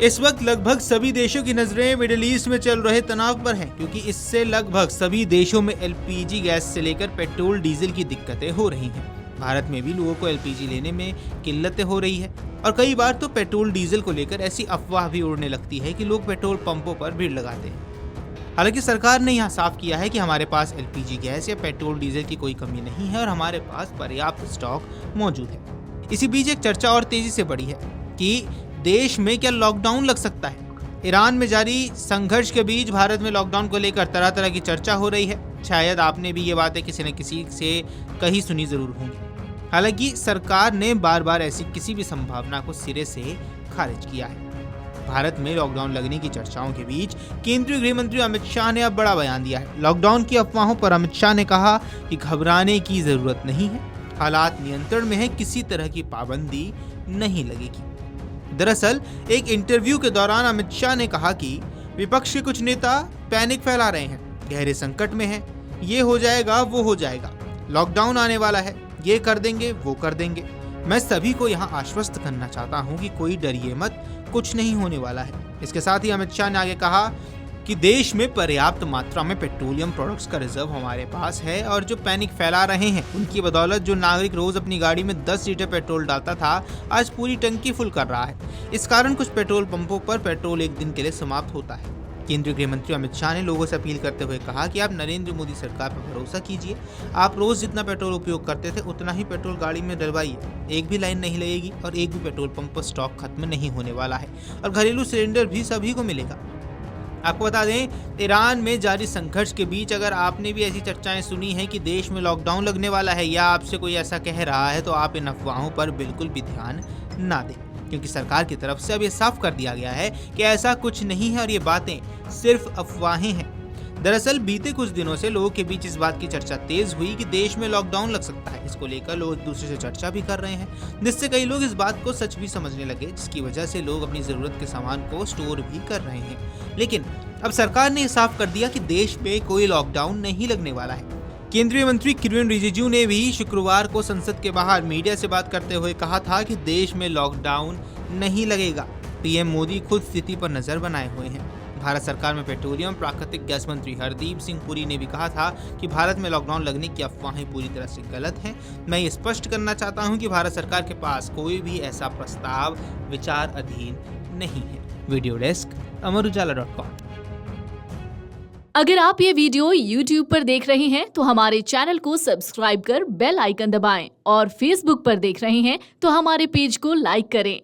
इस वक्त लगभग सभी देशों की नजरें मिडिल ईस्ट में चल रहे तनाव पर हैं, क्योंकि इससे लगभग सभी देशों में एलपीजी गैस से लेकर पेट्रोल डीजल की दिक्कतें हो रही हैं। भारत में भी लोगों को एलपीजी लेने में किल्लतें हो रही है और कई बार तो पेट्रोल डीजल को लेकर ऐसी अफवाह भी उड़ने लगती है कि लोग पेट्रोल पंपों पर भीड़ लगाते हैं। हालांकि सरकार ने यहाँ साफ किया है कि हमारे पास एलपीजी गैस या पेट्रोल डीजल की कोई कमी नहीं है और हमारे पास पर्याप्त स्टॉक मौजूद है। इसी बीच एक चर्चा और तेजी से बढ़ी है कि देश में क्या लॉकडाउन लग सकता है। ईरान में जारी संघर्ष के बीच भारत में लॉकडाउन को लेकर तरह तरह की चर्चा हो रही है। शायद आपने भी ये बातें किसी न किसी से कहीं सुनी जरूर होंगी। हालांकि सरकार ने बार बार ऐसी किसी भी संभावना को सिरे से खारिज किया है। भारत में लॉकडाउन लगने की चर्चाओं के बीच केंद्रीय गृह मंत्री अमित शाह ने अब बड़ा बयान दिया है। लॉकडाउन की अफवाहों पर अमित शाह ने कहा कि घबराने की जरूरत नहीं है, हालात नियंत्रण में है, किसी तरह की पाबंदी नहीं लगेगी। दरअसल एक इंटरव्यू के दौरान अमित शाह ने कहा कि विपक्ष के कुछ नेता पैनिक फैला रहे हैं, गहरे संकट में हैं, ये हो जाएगा वो हो जाएगा, लॉकडाउन आने वाला है, ये कर देंगे वो कर देंगे। मैं सभी को यहाँ आश्वस्त करना चाहता हूँ कि कोई डरिए मत, कुछ नहीं होने वाला है। इसके साथ ही अमित शाह ने आगे कहा कि देश में पर्याप्त मात्रा में पेट्रोलियम प्रोडक्ट्स का रिजर्व हमारे पास है और जो पैनिक फैला रहे हैं उनकी बदौलत जो नागरिक रोज अपनी गाड़ी में 10 लीटर पेट्रोल डालता था आज पूरी टंकी फुल कर रहा है। इस कारण कुछ पेट्रोल पंपों पर पेट्रोल एक दिन के लिए समाप्त होता है। केंद्रीय गृह मंत्री अमित शाह ने लोगों से अपील करते हुए कहा कि आप नरेंद्र मोदी सरकार पर भरोसा कीजिए। आप रोज जितना पेट्रोल उपयोग करते थे उतना ही पेट्रोल गाड़ी में डलवाइए, एक भी लाइन नहीं लगेगी और एक भी पेट्रोल पंप पर स्टॉक खत्म नहीं होने वाला है और घरेलू सिलेंडर भी सभी को मिलेगा। आपको बता दें, ईरान में जारी संघर्ष के बीच अगर आपने भी ऐसी चर्चाएं सुनी हैं कि देश में लॉकडाउन लगने वाला है या आपसे कोई ऐसा कह रहा है, तो आप इन अफवाहों पर बिल्कुल भी ध्यान ना दें, क्योंकि सरकार की तरफ से अब ये साफ कर दिया गया है कि ऐसा कुछ नहीं है और ये बातें सिर्फ अफवाहें हैं। दरअसल बीते कुछ दिनों से लोगों के बीच इस बात की चर्चा तेज हुई कि देश में लॉकडाउन लग सकता है। इसको लेकर लोग एक दूसरे से चर्चा भी कर रहे हैं, जिससे कई लोग इस बात को सच भी समझने लगे, जिसकी वजह से लोग अपनी जरूरत के सामान को स्टोर भी कर रहे हैं। लेकिन अब सरकार ने साफ कर दिया कि देश में कोई लॉकडाउन नहीं लगने वाला है। केंद्रीय मंत्री किरेन रिजिजू ने भी शुक्रवार को संसद के बाहर मीडिया से बात करते हुए कहा था कि देश में लॉकडाउन नहीं लगेगा। पीएम मोदी खुद स्थिति पर नजर बनाए हुए हैं। भारत सरकार में पेट्रोलियम प्राकृतिक गैस मंत्री हरदीप सिंह पुरी ने भी कहा था कि भारत में लॉकडाउन लगने की अफवाहें पूरी तरह से गलत हैं। मैं ये स्पष्ट करना चाहता हूं कि भारत सरकार के पास कोई भी ऐसा प्रस्ताव विचार अधीन नहीं है। Video desk amarujala.com। अगर आप ये वीडियो YouTube पर देख रहे हैं तो हमारे चैनल को सब्सक्राइब कर बेल आइकन दबाएं और Facebook पर देख रहे हैं तो हमारे पेज को लाइक करें।